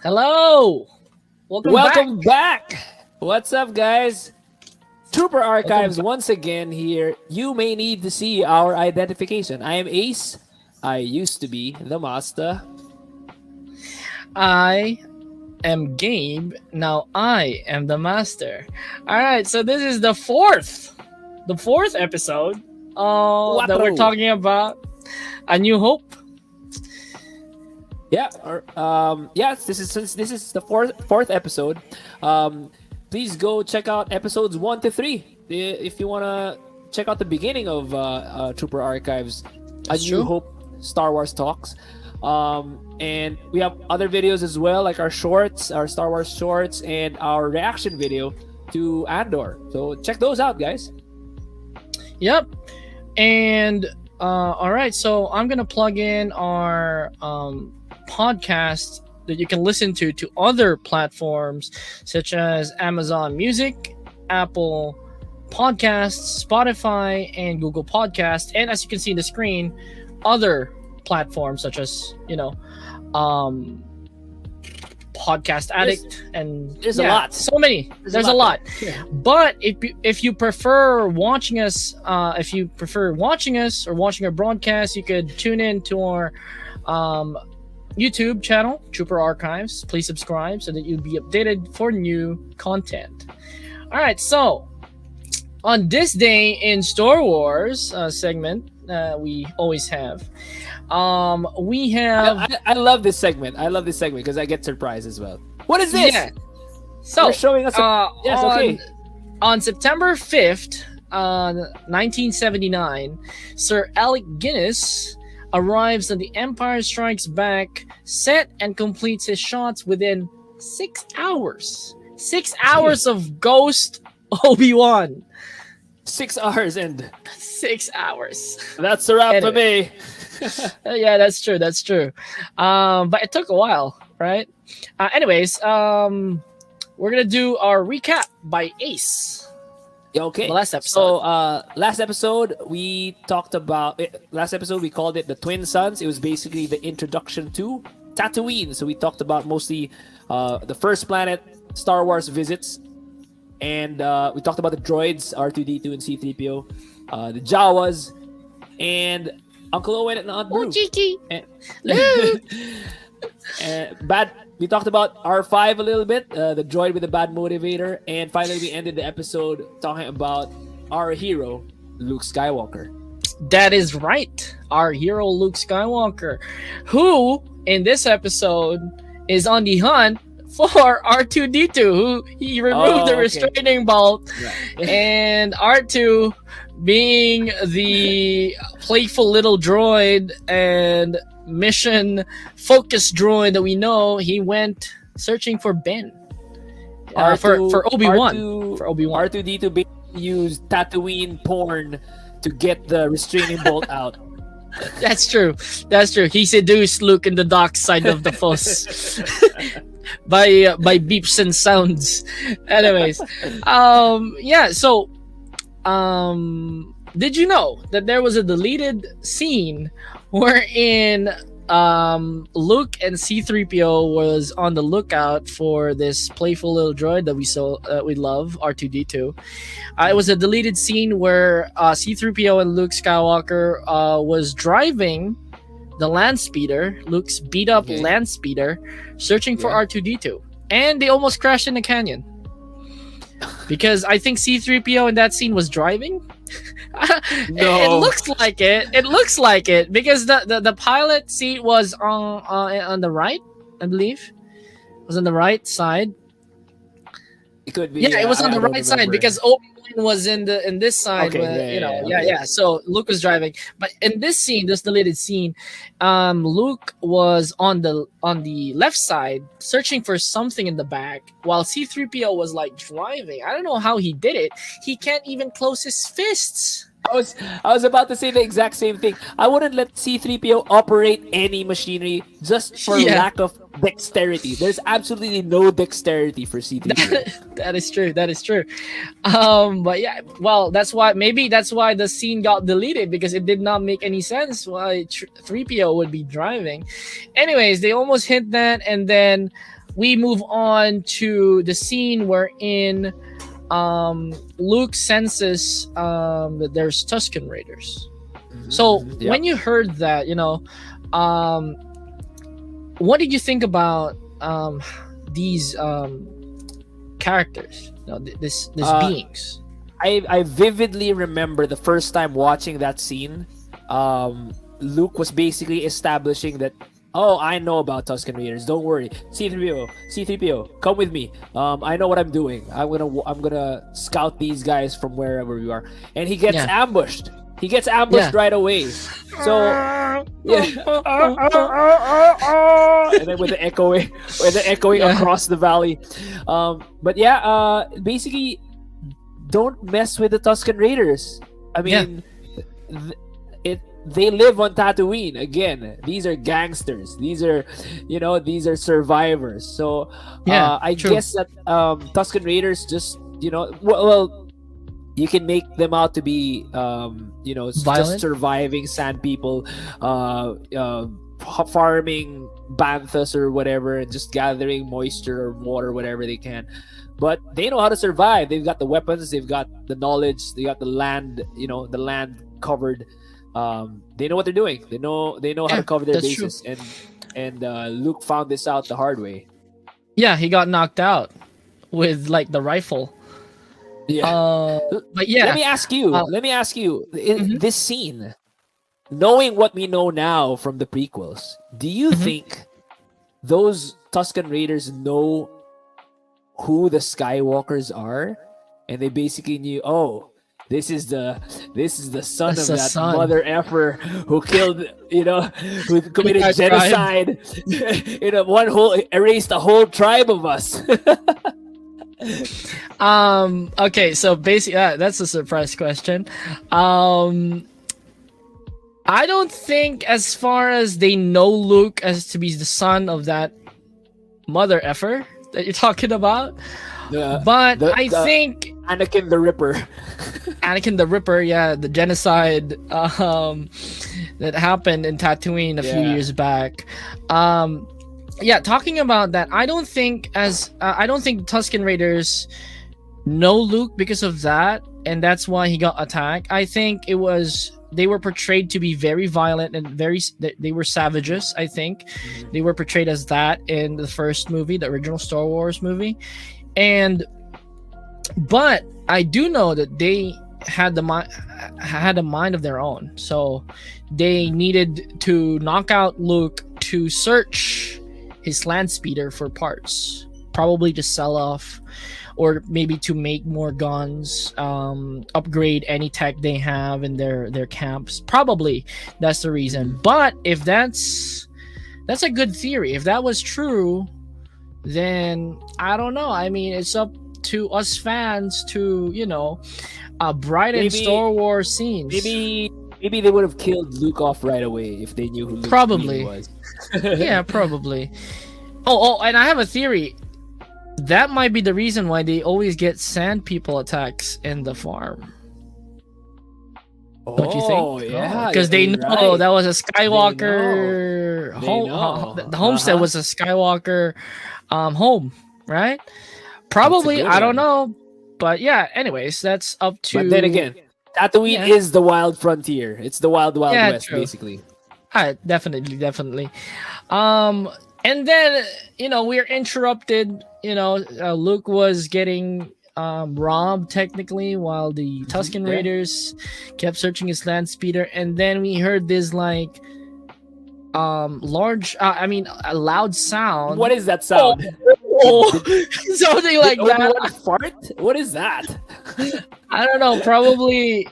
Hello. Welcome back. What's up, guys? Trooper Archives Welcome once again here. You may need to see our identification. I am Ace. I used to be the master. I am Gabe. Now I am the master. All right. So this is the fourth episode that we're Cuatro. talking about A New Hope. Yeah. Yes. This is the fourth episode. Please go check out episodes 1 to 3 if you wanna check out the beginning of Trooper Archives, That's A New true. Hope Star Wars talks. And we have other videos as well, like our shorts, our Star Wars shorts, and our reaction video to Andor. So check those out, guys. Yep. And all right. So I'm gonna plug in our podcast that you can listen to other platforms such as Amazon Music, Apple Podcasts, Spotify, and Google Podcasts. And as you can see in the screen, other platforms such as Podcast Addict, and there's a lot. so many. There's a lot. But if you prefer watching us, or watching our broadcast, you could tune in to our YouTube channel, Trooper Archives. Please subscribe so that you'll be updated for new content. All right, so on this day in Star Wars segment, we always have. We have. I love this segment. I love this segment because I get surprised as well. What is this? Yeah. So You're showing us. Yes. Okay. On September 5th, 1979, Sir Alec Guinness arrives on The Empire Strikes Back set and completes his shots within 6 hours. 6 hours of Ghost Obi-Wan. 6 hours and 6 hours. that's a wrap for me. Yeah, that's true. That's true. But it took a while, right? Anyways, we're gonna do our recap by Ace. Okay. The last episode. So last episode we talked about last episode we called it the Twin Suns. It was basically the introduction to Tatooine. So we talked about mostly the first planet, Star Wars visits, and we talked about the droids R2D2 and C3PO, the Jawas, and Uncle Owen and Aunt Brew. Chiki. Bad. We talked about R5 a little bit, the droid with the bad motivator, and finally we ended the episode talking about our hero, Luke Skywalker. That is right. Our hero Luke Skywalker, who in this episode is on the hunt for R2D2, who he removed the restraining bolt, Right. and R2, being the playful little droid and mission focused droid that we know, he went searching for Ben. For Obi-Wan. For Obi-Wan. R2D2 basically used Tatooine porn to get the restraining bolt out. That's true. That's true. He seduced Luke in the dark side of the Force by beeps and sounds. Anyways, yeah. So, did you know that there was a deleted scene wherein Luke and C3PO was on the lookout for this playful little droid that we love, R2D2. It was a deleted scene where C3PO and Luke Skywalker was driving the land speeder, Luke's beat up land speeder, searching for R2D2, and they almost crashed in the canyon because I think C3PO in that scene was driving. No. It looks like it. It looks like it because the pilot seat was on the right, I believe. It was on the right side. It could be. Yeah, it was on the I don't right side remember. because Obi-Wan was in this side. Okay, Yeah. So Luke was driving, but in this scene, this deleted scene, Luke was on the left side searching for something in the back, while C3PO was like driving. I don't know how he did it. He can't even close his fists. I was about to say the exact same thing. I wouldn't let C3PO operate any machinery just for lack of dexterity. There's absolutely no dexterity for C3PO. That is true. That is true. But yeah, well, that's why the scene got deleted, because it did not make any sense why 3PO would be driving. Anyways, they almost hit that, and then we move on to the scene wherein Luke senses that there's Tusken Raiders. So when you heard that, what did you think about these characters? This beings. I vividly remember the first time watching that scene. Luke was basically establishing that, oh, I know about Tusken Raiders. Don't worry, C-3PO, come with me. I know what I'm doing. I'm gonna scout these guys from wherever we are. And he gets ambushed. He gets ambushed right away. So yeah, and then with the echoing across the valley. But yeah, basically, don't mess with the Tusken Raiders. I mean, they live on Tatooine. Again, these are gangsters. These are survivors. So I guess that Tusken Raiders just, well, you can make them out to be just surviving sand people, farming banthas or whatever, and just gathering moisture or water, whatever they can. But they know how to survive. They've got the weapons, they've got the knowledge, they got the land, the land covered. They know what they're doing. They know how to cover their bases. True. And Luke found this out the hard way. Yeah, he got knocked out with like the rifle. Yeah. But yeah. Let me ask you, in this scene, knowing what we know now from the prequels, do you think those Tusken Raiders know who the Skywalkers are? And they basically knew, oh, this is the son of that mother effer who killed, who committed genocide, erased a whole tribe of us. Okay, so basically that's a surprise question. I don't think, as far as they know Luke as to be the son of that mother effer that you're talking about, but I think Anakin the Ripper. Anakin the Ripper, the genocide that happened in Tatooine a few years back. Talking about that, I don't think Tusken Raiders know Luke because of that, and that's why he got attacked. I think they were portrayed to be very violent and they were savages. I think they were portrayed as that in the first movie, the original Star Wars movie. But I do know that they had a mind of their own. So they needed to knock out Luke to search his land speeder for parts, probably to sell off, or maybe to make more guns, upgrade any tech they have in their camps. Probably that's the reason. But if that's a good theory. If that was true, then I don't know. I mean, it's up to us fans to brighten Star Wars scenes. Maybe they would have killed Luke off right away if they knew who Luke really was. Yeah, probably. Oh, and I have a theory. That might be the reason why they always get sand people attacks in the farm. Don't you think? Yeah, because they know that was a Skywalker home. The homestead was a Skywalker home, right? Probably, I don't know, but yeah. Anyways, that's up to. But then again, Tatooine is the wild frontier. It's the wild west, basically. Definitely. And then we're interrupted. Luke was getting robbed technically while the Tusken Raiders kept searching his land speeder, and then we heard this like a loud sound. What is that sound? Something like that. Fart? What is that? I don't know. Probably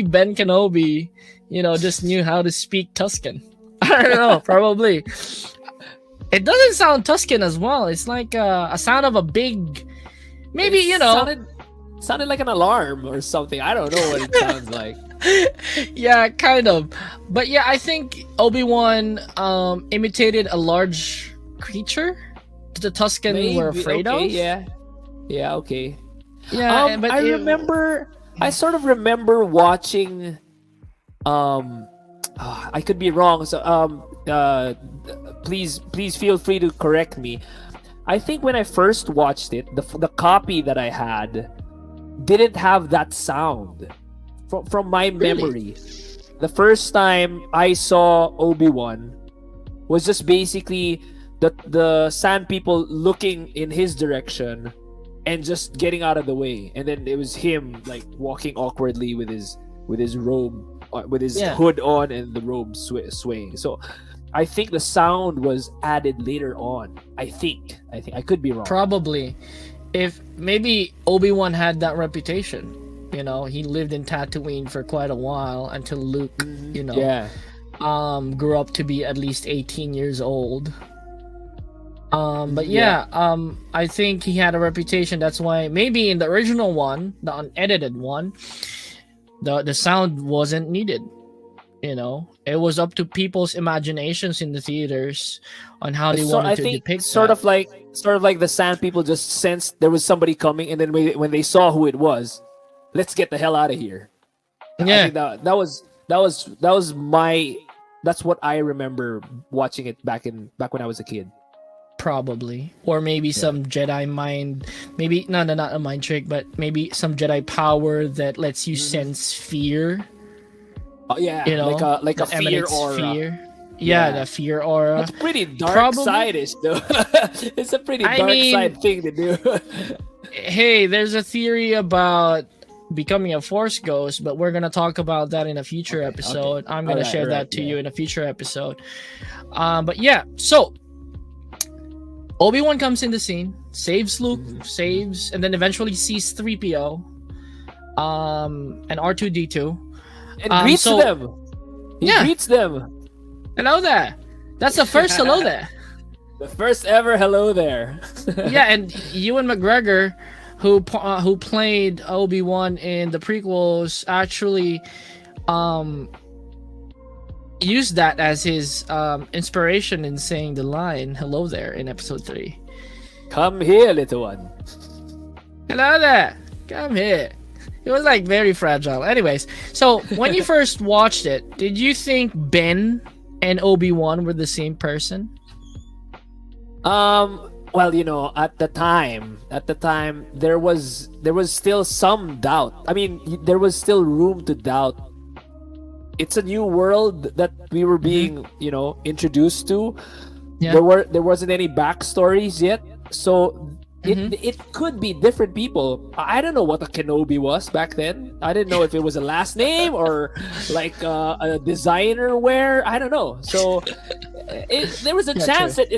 Ben Kenobi, just knew how to speak Tuscan. I don't know. Probably. It doesn't sound Tuscan as well. It's like a sound of a big, maybe sounded like an alarm or something. I don't know what it sounds like. Yeah, kind of. But yeah, I think Obi-Wan imitated a large creature that the Tusken were afraid of. Yeah, okay. Yeah, but I sort of remember watching. I could be wrong. So please feel free to correct me. I think when I first watched it, the copy that I had didn't have that sound. From my memory, the first time I saw Obi-Wan was just basically the sand people looking in his direction and just getting out of the way, and then it was him like walking awkwardly with his robe, with his hood on and the robe swaying. So I think the sound was added later on. I think I could be wrong. Probably. If maybe Obi-Wan had that reputation. You know, he lived in Tatooine for quite a while until Luke, grew up to be at least 18 years old. I think he had a reputation. That's why maybe in the original one, the unedited one, the sound wasn't needed. You know, it was up to people's imaginations in the theaters on how they wanted to depict. Sort of like the sand people just sensed there was somebody coming, and then when they saw who it was, let's get the hell out of here. Yeah, I think that's what I remember watching it back when I was a kid. Probably, or maybe some Jedi mind, maybe not a mind trick, but maybe some Jedi power that lets you sense fear. Oh yeah, you know, like a fear aura. Fear. Yeah, the fear aura. That's pretty dark side-ish, though. It's a pretty dark side thing to do. Hey, there's a theory about becoming a Force ghost, but we're gonna talk about that in a future episode. I'm gonna share that to you in a future episode. But yeah, so Obi-Wan comes in the scene, saves Luke, and then eventually sees 3PO, and R2-D2, and greets them. He greets them. Hello there. That's the first hello there. The first ever hello there. Yeah, and Ewan McGregor, who played Obi-Wan in the prequels, actually used that as his inspiration in saying the line "Hello there" in Episode 3. Come here, little one. Hello there. Come here. It was like very fragile. Anyways, so when you first watched it, did you think Ben and Obi-Wan were the same person? Well, you know, at the time, there was still some doubt. I mean, there was still room to doubt. It's a new world that we were being, introduced to. Yeah. There wasn't any backstories yet, so it could be different people. I don't know what a Kenobi was back then. I didn't know if it was a last name or like a designer wear. I don't know. So there was a chance that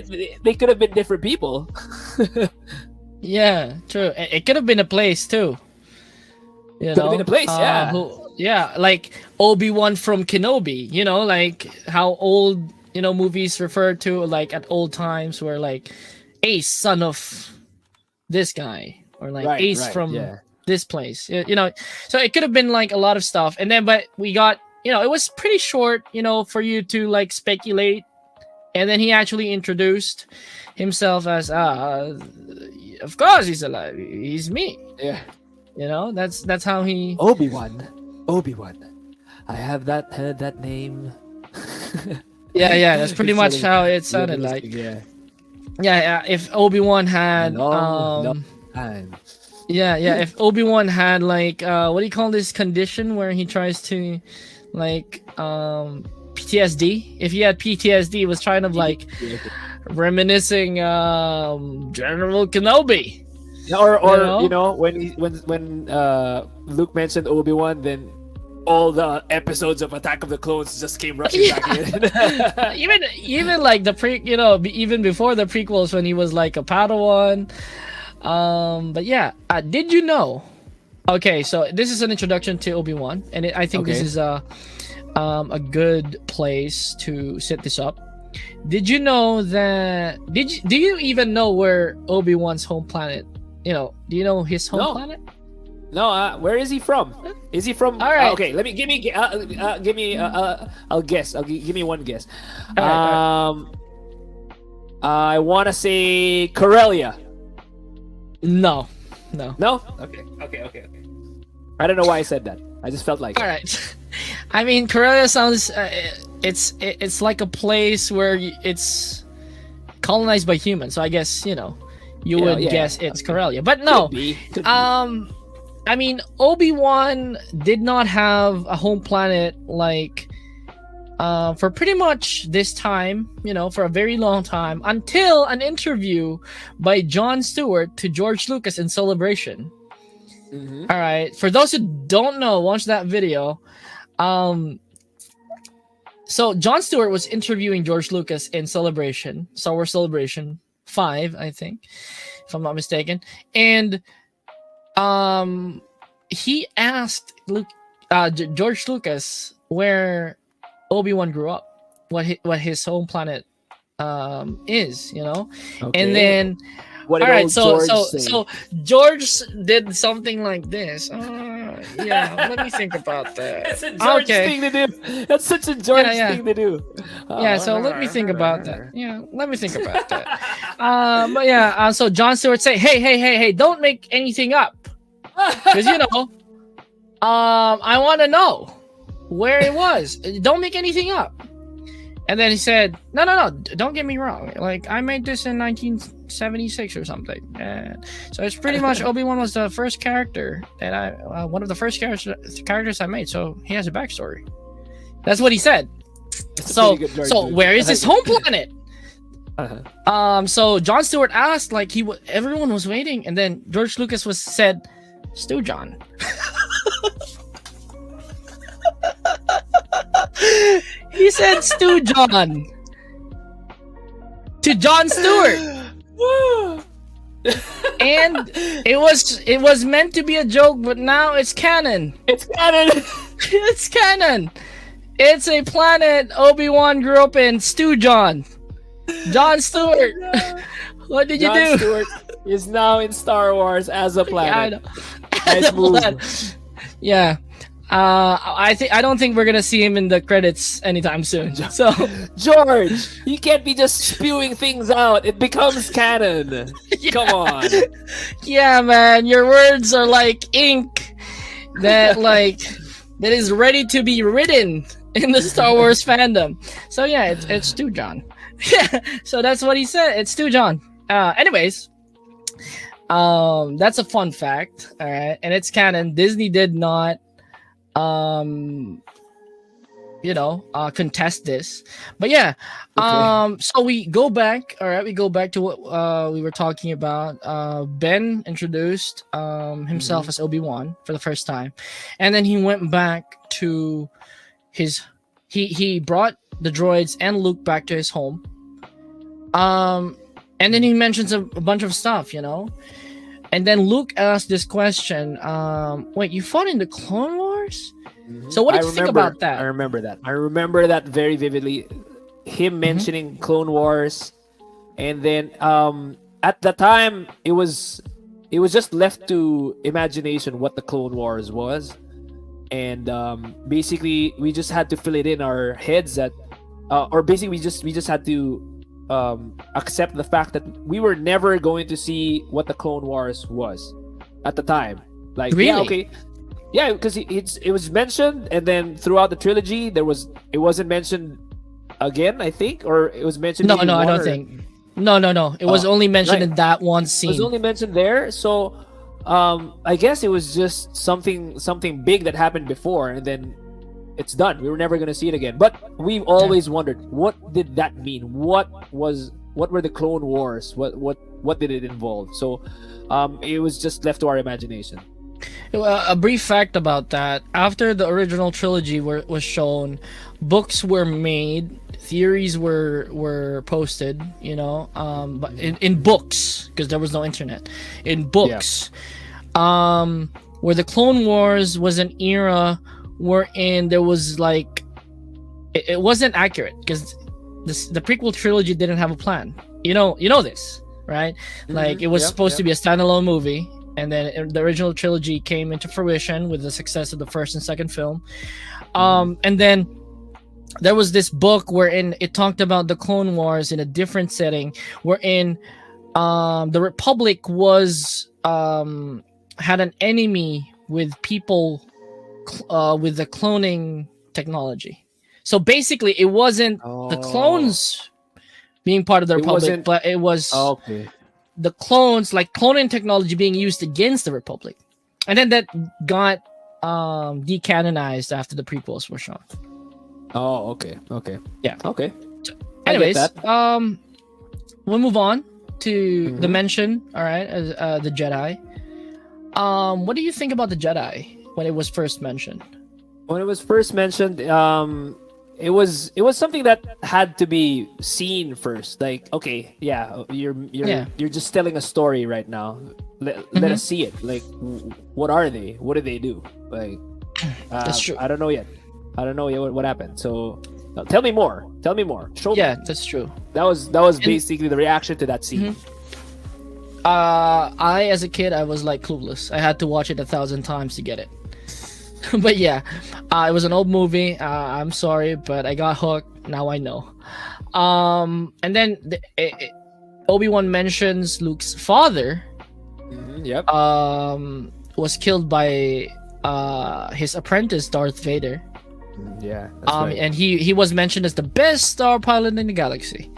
they could have been different people. Yeah, true. It could have been a place too. Could have been a place, yeah. Like Obi-Wan from Kenobi. You know, like how old movies refer to, like at old times, where like Ace, son of this guy, or like Ace from this place. So it could have been like a lot of stuff. And then, but we got, it was pretty short, for you to like speculate. And then he actually introduced himself as, of course he's alive. He's me. Yeah. That's how he. Obi-Wan. I have heard that name. Yeah. That's pretty much how it sounded like. Yeah. If Obi-Wan had, if Obi-Wan had like, what do you call this condition where he tries to, like, PTSD? If he had PTSD, it was kind of like reminiscing General Kenobi. Or when Luke mentioned Obi-Wan, then all the episodes of Attack of the Clones just came rushing back in. even like the even before the prequels, when he was like a Padawan. But yeah, did you know? Okay, so this is an introduction to Obi-Wan, and I think this is a good place to set this up. Did you know that? Do you even know where Obi-Wan's home planet? Do you know his home planet? No, where is he from? Is he from? All right. Okay, give me. I'll guess. Give me one guess. All right. I want to say Corellia. No. Okay. I don't know why I said that. I just felt like. All right. I mean, Corellia sounds. It's like a place where it's colonized by humans. So I guess you Yeah, would yeah. guess it's Corellia. But Could no, be. Could be. I mean, Obi-Wan did not have a home planet like for pretty much this time, for a very long time, until an interview by Jon Stewart to George Lucas in Celebration. Mhm. All right, for those who don't know, watch that video. So Jon Stewart was interviewing George Lucas in Celebration, Star Wars Celebration 5, I think, if I'm not mistaken, and he asked George Lucas where Obi-Wan grew up, what his home planet is, Okay. and then What did all right, old so George so say? so George did something like this. Yeah, let me think about that. That's a George thing to do. That's such a George Yeah. thing to do. Yeah, so let me think about that. Yeah, let me think about that. But yeah, so Jon Stewart say, hey, don't make anything up, because I want to know where it was. Don't make anything up. And then he said, no, don't get me wrong. Like, I made this in 1976 or something. So it's pretty much Obi-Wan was the first character that one of the first characters I made. So he has a backstory. That's what he said. So where is his home planet? So Jon Stewart asked, like, everyone was waiting, and then George Lucas said, Stu John. He said Stu John to Jon Stewart. And it was meant to be a joke, but now it's canon. It's canon. It's canon. It's a planet Obi-Wan grew up in. Stu John. Jon Stewart. What did you do? Jon Stewart is now in Star Wars as a planet. Nice move. Yeah. I don't think we're gonna see him in the credits anytime soon. So George, you can't be just spewing things out. It becomes canon. Yeah. Come on. Yeah, man, your words are like ink that is ready to be written in the Star Wars fandom. So yeah, it's Stu John. Yeah, so that's what he said. It's Stu John. Anyways, that's a fun fact. All right, and it's canon. Disney did not contest this, but yeah. So we go back. All right, we go back to what we were talking about. Ben introduced himself as Obi-Wan for the first time, and then he went back to he brought the droids and Luke back to his home, and then he mentions a bunch of stuff, and then Luke asked this question, wait, you fought in the Clone Wars? So what did you think about that? I remember that very vividly. Him mentioning Clone Wars, and then at the time it was just left to imagination what the Clone Wars was, and basically we just had to fill it in our heads or basically we just had to accept the fact that we were never going to see what the Clone Wars was at the time. Like, really? Yeah, okay. Yeah, because it was mentioned, and then throughout the trilogy, it wasn't mentioned again, I think, or it was mentioned. No, I don't think. No. It was only mentioned in that one scene. It was only mentioned there, so I guess it was just something big that happened before, and then it's done. We were never gonna see it again. But we've always wondered, what did that mean? What were the Clone Wars? What did it involve? So it was just left to our imagination. A brief fact about that: after the original trilogy was shown, books were made, theories were posted, but in books, because there was no internet. In books, where the Clone Wars was an era wherein there was like it wasn't accurate, because the prequel trilogy didn't have a plan. You know this, right? Like, it was supposed to be a standalone movie. And then the original trilogy came into fruition with the success of the first and second film. And then there was this book wherein it talked about the Clone Wars in a different setting, wherein the Republic had an enemy with people with the cloning technology. So basically, it wasn't the clones being part of the Republic, but it was the clones, like cloning technology being used against the Republic, and then that got decanonized after the prequels were shown. Oh, okay. Yeah. Okay. I get Anyways, that. we'll move on to the mention. All right, the Jedi. What do you think about the Jedi when it was first mentioned? When it was first mentioned, it was something that had to be seen first. Like, okay, yeah, you're just telling a story right now. Let us see it. Like, what are they? What did they do? Like, That's true. I don't know yet. I don't know yet what happened. So, tell me more. Tell me more. Show me. Yeah, that's true. That was basically the reaction to that scene. I, as a kid, I was like clueless. I had to watch it 1,000 times to get it. But yeah, it was an old movie. I'm sorry, but I got hooked. Now I know. And then Obi-Wan mentions Luke's father. Yep. Was killed by his apprentice Darth Vader. Yeah. That's right. And he was mentioned as the best star pilot in the galaxy.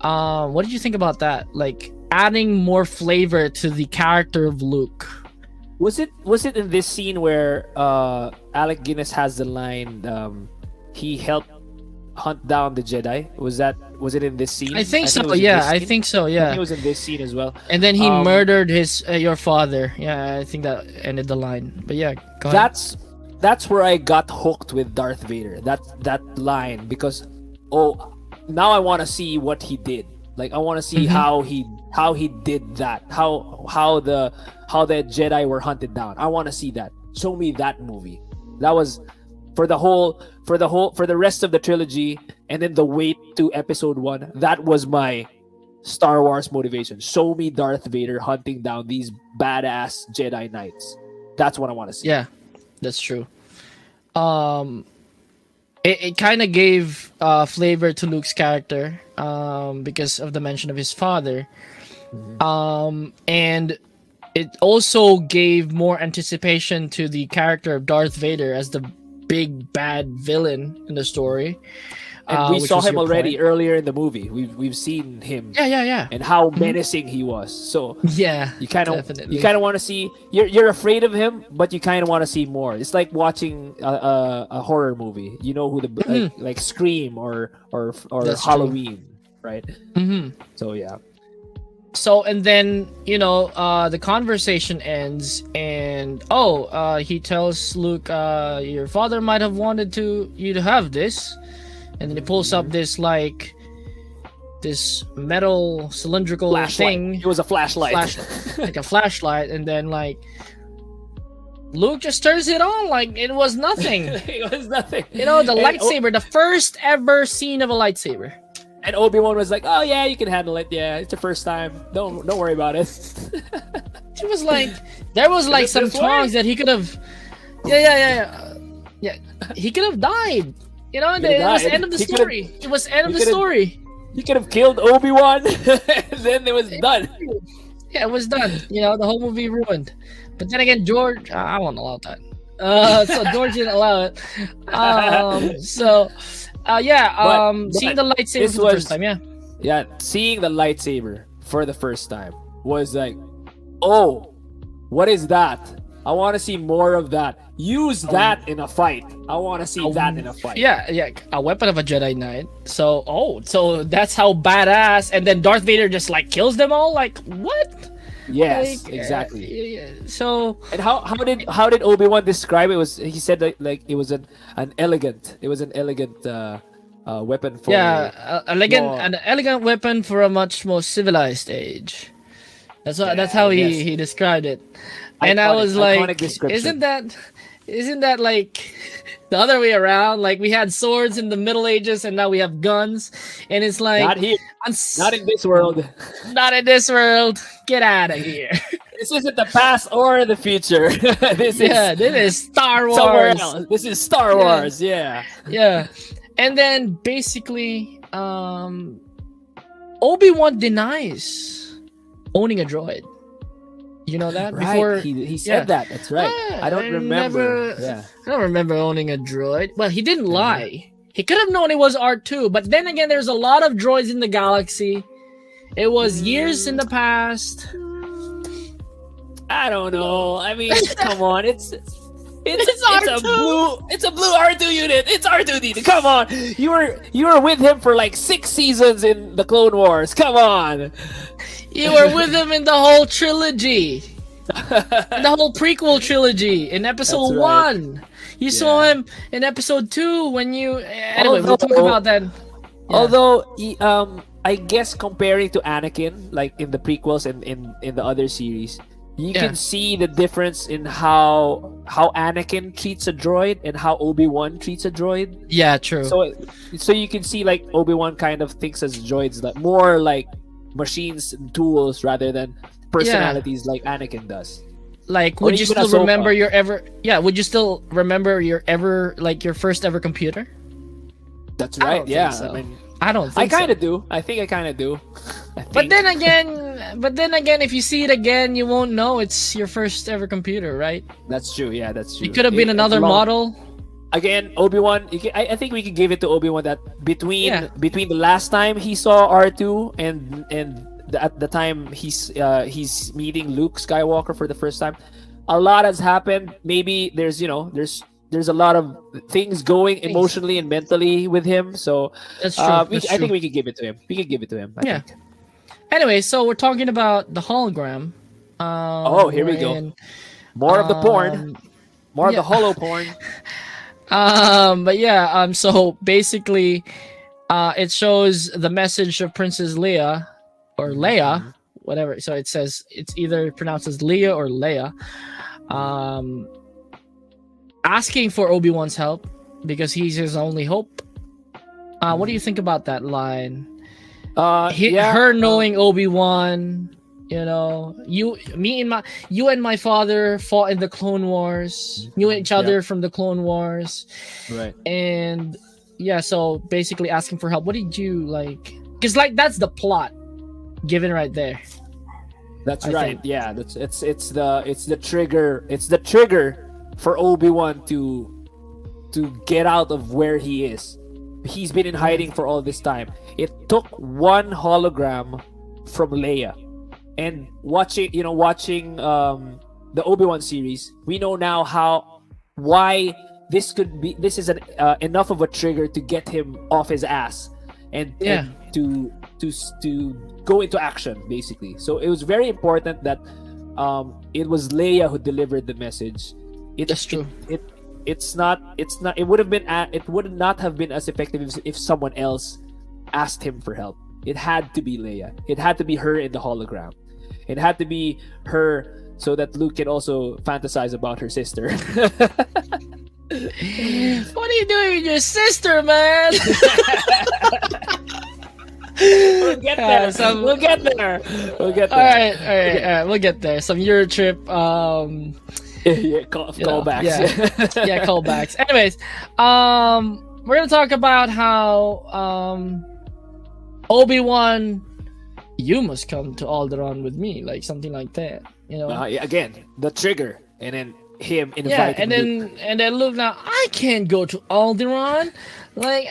What did you think about that? Like adding more flavor to the character of Luke. Was it in this scene where Alec Guinness has the line, he helped hunt down the Jedi? Was it in this scene? I think so. Yeah, I think so. Yeah, I think it was in this scene as well. And then he murdered his your father. Yeah, I think that ended the line. But yeah, go ahead. That's where I got hooked with Darth Vader. That line, because now I want to see what he did. Like, I want to see how he did that. How the Jedi were hunted down. I want to see that. Show me that movie. That was for the rest of the trilogy, and then the wait to episode 1. That was my Star Wars motivation. Show me Darth Vader hunting down these badass Jedi Knights. That's what I want to see. Yeah, that's true. It kind of gave flavor to Luke's character because of the mention of his father. And it also gave more anticipation to the character of Darth Vader as the big bad villain in the story. And we saw him already earlier in the movie. We've seen him. Yeah. And how menacing he was. So yeah, you kind of want to see. You're afraid of him, but you kind of want to see more. It's like watching a horror movie. You know who like Scream or That's Halloween, right? So yeah. So and then the conversation ends, and he tells Luke, your father might have wanted you to have this. And then he pulls up this metal cylindrical thing. It was a flashlight. Like a flashlight. And then Luke just turns it on like it was nothing. It was nothing. The lightsaber, the first ever scene of a lightsaber. And Obi-Wan was like, "Oh yeah, you can handle it. Yeah, it's your first time. Don't worry about it." It was like there was some times that he could have. Yeah. He could have died. It was the end of the story. It was the end of the story. He could have killed Obi-Wan, and then it was done. Yeah, it was done. The whole movie ruined. But then again, George, I won't allow that. So George didn't allow it. Seeing the lightsaber for the first time, yeah. Yeah, seeing the lightsaber for the first time was like, oh, what is that? I want to see more of that. Use that in a fight. I want to see that in a fight. Yeah, a weapon of a Jedi Knight. So that's how badass. And then Darth Vader just kills them all. Like what? Yes, exactly. So and how did Obi-Wan describe it? He said it was an elegant weapon for an elegant weapon for a much more civilized age. That's how he described it. And I was like, isn't that like the other way around? Like we had swords in the Middle Ages and now we have guns. And it's like not here. Not in this world. Not in this world. Get out of here. This isn't the past or the future. This is Star Wars. Somewhere else. This is Star Wars. Yeah. And then basically Obi-Wan denies owning a droid. You know that? Right. Before he said that. That's right. I don't remember. I don't remember owning a droid. Well, he didn't lie. He could have known it was R2, but then again, there's a lot of droids in the galaxy, It was years in the past. I don't know. I mean, come on. It's R2. a blue R2 unit. It's R2D. Come on. You were with him for like 6 seasons in the Clone Wars. Come on. You were with him in the whole trilogy. In the whole prequel trilogy in episode That's right. 1. You saw him in episode 2 when you anyway, we'll talk about that. Yeah. Although I guess comparing to Anakin, like in the prequels and in the other series, you can see the difference in how Anakin treats a droid and how Obi-Wan treats a droid. Yeah, true. So you can see like Obi-Wan kind of thinks as droids like more like machines and tools rather than personalities like Anakin does. Like, Or would you even still Ahsoka. remember your ever? Yeah, would you still remember your first ever computer? That's I right. don't Yeah. think so. I mean, I don't think I kind so. of do. I think I kind of do. But then again, if you see it again, you won't know it's your first ever computer, right? That's true. Yeah, that's true. It could have been another model. Again, Obi-Wan. I think we could give it to Obi-Wan that between Yeah. between the last time he saw R2 and at the time he's meeting Luke Skywalker for the first time, a lot has happened. Maybe there's a lot of things going emotionally and mentally with him. So That's true. I That's think true. we could give it to him. We could give it to him. I Yeah. think. Anyway, so we're talking about the hologram. Here we go. wherein, More of the porn. um, More of yeah. the holo porn. But yeah, so basically, it shows the message of Princess Leia, or Leia, whatever. So it says it's either pronounced as Leia or Leia, asking for Obi-Wan's help because he's his only hope. What do you think about that line? Her knowing Obi-Wan, you and my father fought in the Clone Wars, knew each other from the Clone Wars, Right. and yeah, so basically asking for help. What did you like? Because like that's the plot given right there. That's I right. think. Yeah, it's the trigger for Obi-Wan to get out of where he is. He's been in hiding for all this time. It took one hologram from Leia, and watching the Obi-Wan series, we know now why this is enough of a trigger to get him off his ass and to go into action basically. So it was very important that it was Leia who delivered the message. That's true. It would not have been as effective if someone else asked him for help. It had to be Leia. It had to be her in the hologram. It had to be her so that Luke can also fantasize about her sister. What are you doing with your sister, man? We'll get there. Some- We'll get there. We'll get all there. right, we'll get there. Some Euro trip, Callbacks. yeah, callbacks. Anyways, we're gonna talk about how Obi-Wan, you must come to Alderaan with me, like something like that. Again, the trigger, and then him inviting. Yeah, and Luke. then look now. I can't go to Alderaan, like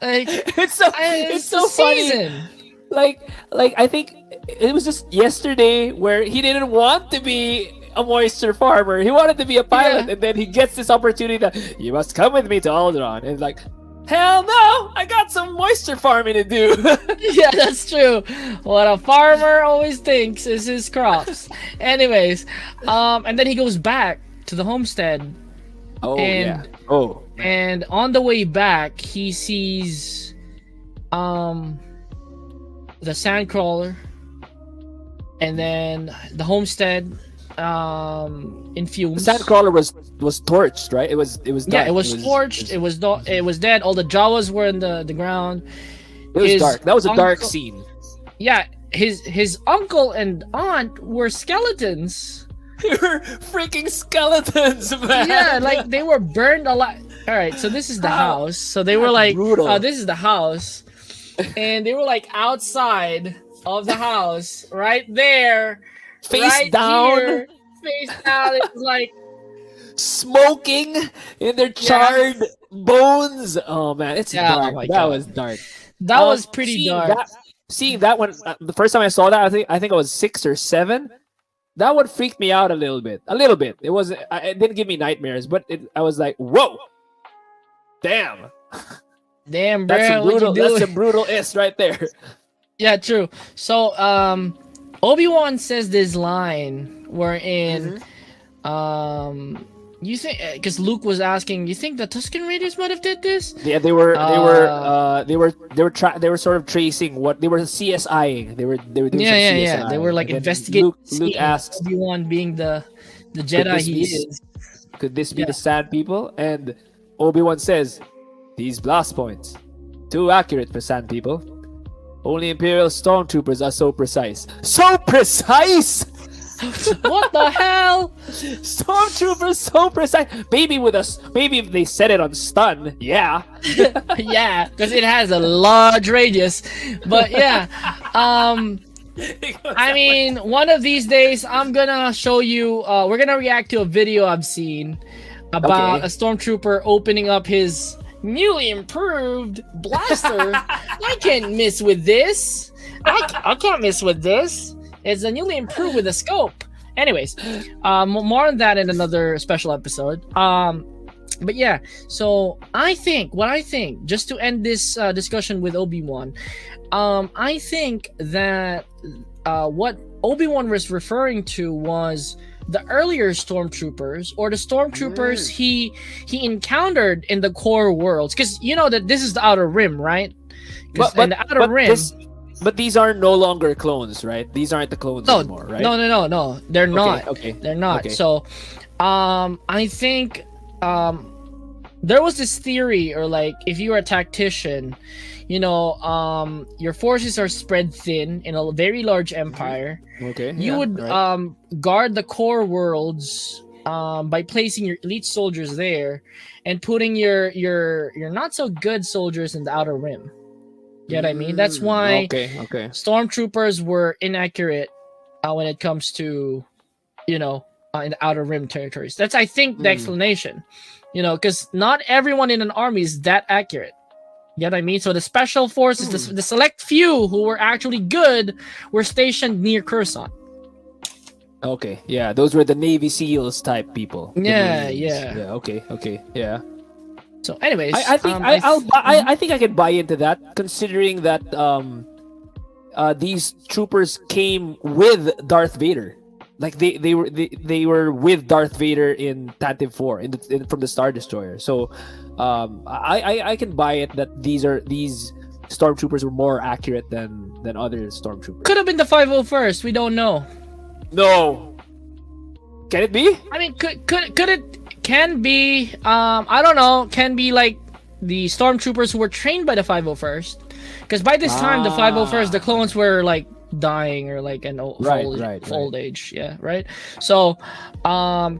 it's so the funny. season. Like I think it was just yesterday where he didn't want to be a moisture farmer. He wanted to be a pilot, Yeah. and then he gets this opportunity that you must come with me to Alderaan. And it's like, hell no! I got some moisture farming to do. Yeah, that's true. What a farmer always thinks is his crops. Anyways, and then he goes back to the homestead. Oh And- yeah. Oh. And on the way back, he sees the sandcrawler, and then the homestead in fumes. The sandcrawler was torched, right? It was Yeah, dark. it was torched. It was dead. All the Jawas were in the ground. It was his dark. That was a dark uncle- scene. Yeah, his uncle and aunt were skeletons. They were freaking skeletons, man. Yeah, like they were burned alive. All right, so this is the How? house. So they were That's like, brutal. this is the house, and they were like outside of the house, right there, Face right down. here, face down. It was like, Smoking in their charred bones. Oh man, it's Yeah, oh dark. my That God. was dark. that was pretty seeing dark. seeing that one, the first time I saw that, I think I was 6 or 7. That one freaked me out a little bit. A little bit. It wasn't. It didn't give me nightmares, but I was like, whoa, damn, Damn, that's some bro, what you brutal. That's doing? some brutal is right there. Yeah, true. So, Obi-Wan says this line wherein, you think, because Luke was asking, you think the Tuscan Raiders might have did this? Yeah, they were sort of tracing what they were CSIing. They were doing some CSI. They were like And then investigating. Luke asks, Obi-Wan being the Could Jedi this he be- is. could this be Yeah. the Sand People? And Obi-Wan says, these blast points, too accurate for Sand People. Only Imperial stormtroopers are so precise. So precise! What the hell? Stormtroopers so precise. Maybe if they said it on stun, yeah. Yeah, because it has a large radius. But yeah, I mean, one of these days I'm gonna show you. We're gonna react to a video I've seen about Okay. a stormtrooper opening up his newly improved blaster. I can't miss with this. I can't miss with this. It's a newly improved with a scope. Anyways, more on that in another special episode. But yeah, so I think just to end this discussion with Obi-Wan, I think that what Obi-Wan was referring to was the earlier stormtroopers or the stormtroopers he encountered in the core worlds, because you know that this is the Outer Rim, right? 'Cause in the Outer Rim. But these are no longer clones, right? These aren't the clones anymore, right? No, they're not. Okay. They're not. Okay. So, I think there was this theory, or like, if you are a tactician, you know, your forces are spread thin in a very large empire. Okay. You yeah, would right. guard the core worlds by placing your elite soldiers there and putting your not so good soldiers in the Outer Rim. You know what I mean? That's why Okay. stormtroopers were inaccurate when it comes to, you know, in the Outer Rim territories. That's, I think, the explanation. You know, because not everyone in an army is that accurate. You know what I mean? So the special forces, the select few who were actually good, were stationed near Coruscant. Okay. Yeah, those were the Navy SEALs type people. The Yeah, Marines. yeah. Yeah. Okay. Yeah. So, anyways, I think I think I can buy into that, considering that these troopers came with Darth Vader. Like they were with Darth Vader in Tantive 4 from the Star Destroyer. So I can buy it that these stormtroopers were more accurate than other stormtroopers. could have been the 501st. We don't know. No. Can it be? I mean, could it? Can be. I don't know. Can be like the stormtroopers who were trained by the 501st. Because by this time, the 501st, the clones were like dying or like an old age. Yeah, right. So,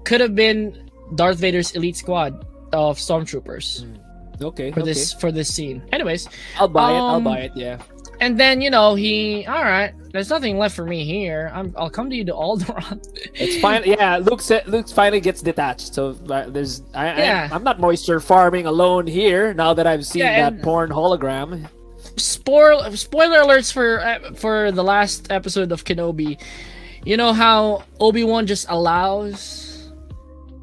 could have been Darth Vader's elite squad of stormtroopers. Okay. For this scene. Anyways, I'll buy it. Yeah. and then, you know, all right, there's nothing left for me here. I'll come to you to Alderaan. It's fine. Yeah, Luke finally gets detached. So I'm not moisture farming alone here now that I've seen that porn hologram. Spoiler alerts for the last episode of Kenobi. You know how Obi-Wan just allows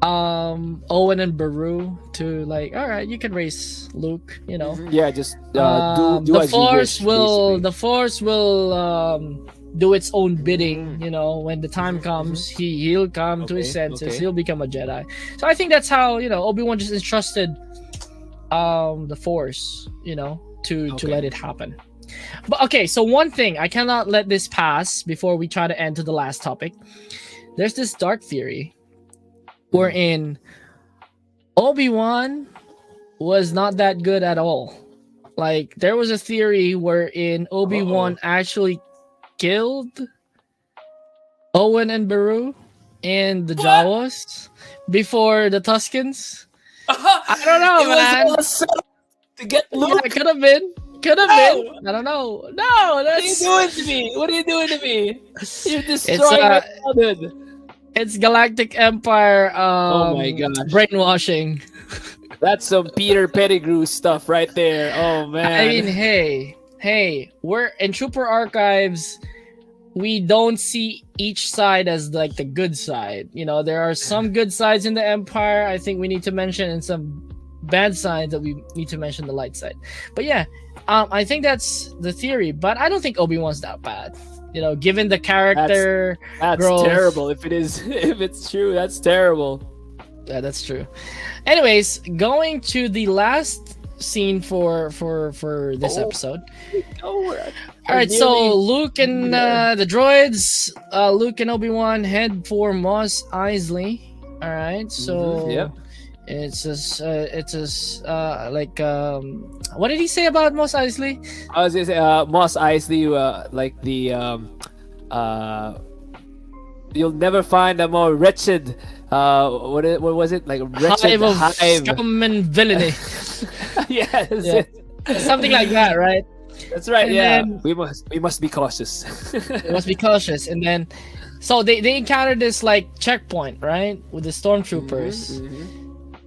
Owen and Beru to, like, all right, you can race Luke, you know. Yeah, just do the as Force you wish, the Force will do its own bidding, you know. When the time comes, he'll come to his senses. Okay. He'll become a Jedi. So I think that's how, you know, Obi-Wan just entrusted the Force, you know, to let it happen. But okay, so one thing, I cannot let this pass before we try to end to the last topic. There's this dark theory wherein Obi-Wan was not that good at all. Like, there was a theory wherein Obi-Wan actually killed Owen and Beru and the Jawas before the Tuscans. I don't know, man. Was to get Luke. Yeah, could have been. I don't know. No, that's... What are you doing to me? You're destroying my childhood. It's Galactic Empire Oh my gosh. brainwashing. That's some Peter Pettigrew stuff right there. Oh man. I mean, hey, hey, we're in Trooper Archives. We don't see each side as like the good side. You know, there are some good sides in the Empire. I think we need to mention, and some bad sides that we need to mention the light side. But yeah, I think that's the theory. But I don't think Obi-Wan's that bad. You know, given the character That's growth. terrible. If it is, if it's true, that's terrible. Yeah, that's true. Anyways, going to the last scene for this episode. Oh, All right, so Luke and the droids, Luke and Obi-Wan head for Mos Eisley. All right, so Yep. it's like what did he say about Mos Eisley? I was gonna say, Mos Eisley, like the you'll never find a more wretched. What was it like? Wretched Hive of scum and villainy. Yes, Yeah. Something like that, right? that's right. And Yeah, then- we must be cautious. You must be cautious. And then, so they encountered this like checkpoint, right, with the stormtroopers.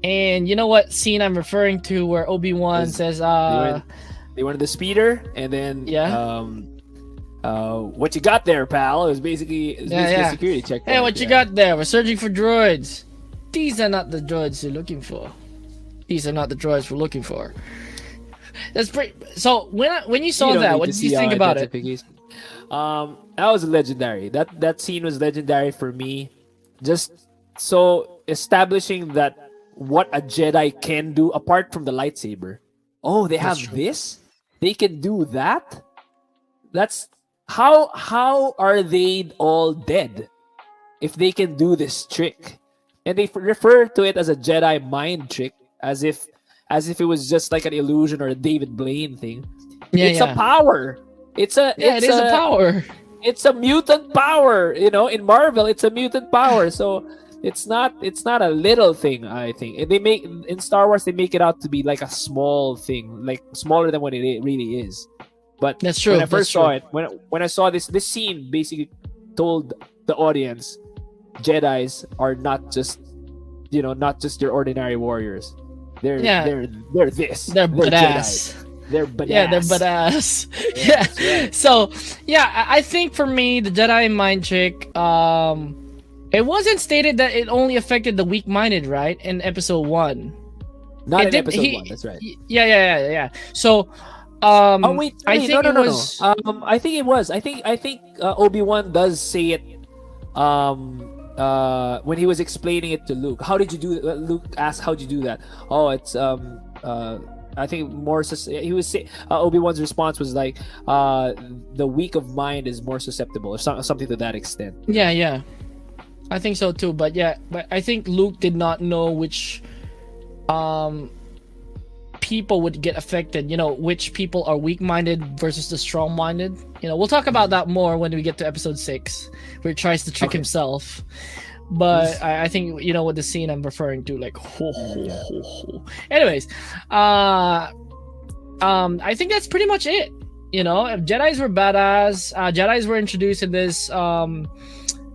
And you know what scene I'm referring to, where Obi-Wan Is- says, They wanted the speeder, and then Yeah. what you got there, pal? It was basically a security check. "Hey, what you got there? We're searching for droids. These are not the droids you're looking for. These are not the droids we're looking for." That's pretty. So when you saw that, what did you think about it? That was legendary. That scene was legendary for me. Just so establishing that what a Jedi can do apart from the lightsaber. Oh, they have true. this? They can do that? That's how are they all dead if they can do this trick? And they refer to it as a Jedi mind trick, as if it was just like an illusion or a David Blaine thing. It's a power. It is a power. It's a mutant power. You know, in Marvel, it's a mutant power. So it's not a little thing. I think they make in Star Wars, they make it out to be like a small thing, like smaller than what it really is. But That's true. when I first saw That's it, when I saw this scene, basically told the audience, Jedi's are not just your ordinary warriors. They're this. They're badass. Jedi. They're badass. Yeah, they're badass. Yeah, Yeah. right. So yeah, I think for me, the Jedi mind trick, it wasn't stated that it only affected the weak-minded, right? In episode 1. Not It in did- episode he- 1. That's right. Yeah. So, Oh wait, I think no. it was. I think it was. I think Obi-Wan does say it. When he was explaining it to Luke, how did you do? Luke asked, "How'd you do that?" Oh, it's I think more. He was say Obi-Wan's response was like, "The weak of mind is more susceptible," or something to that extent. Yeah. I think so too. But I think Luke did not know which people would get affected. You know, which people are weak-minded versus the strong-minded. You know, we'll talk about that more when we get to episode 6, where he tries to trick himself. But I think you know what the scene I'm referring to, like ho. Anyways, I think that's pretty much it. You know, if Jedi's were badass, Jedi's were introduced in this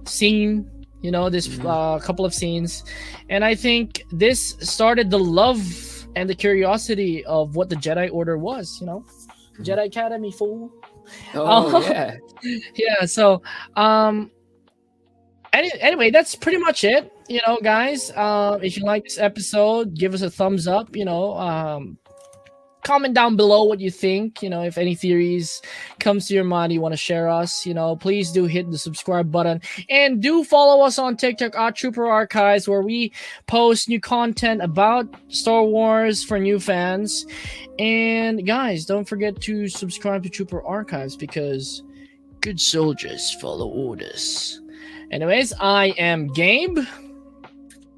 scene. You know, this couple of scenes, and I think this started the love and the curiosity of what the Jedi Order was. You know, Jedi Academy, fool. Oh yeah. Yeah. So, anyway, that's pretty much it. You know, guys, if you like this episode, give us a thumbs up. You know, comment down below what you think. You know, if any theories comes to your mind you want to share us, you know, please do hit the subscribe button, and do follow us on TikTok at Trooper Archives, where we post new content about Star Wars for new fans. And guys, don't forget to subscribe to Trooper Archives, because good soldiers follow orders. Anyways, I am Gabe.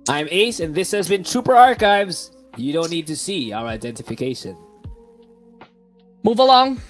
I'm Ace, and this has been Trooper Archives. You don't need to see our identification. Move along.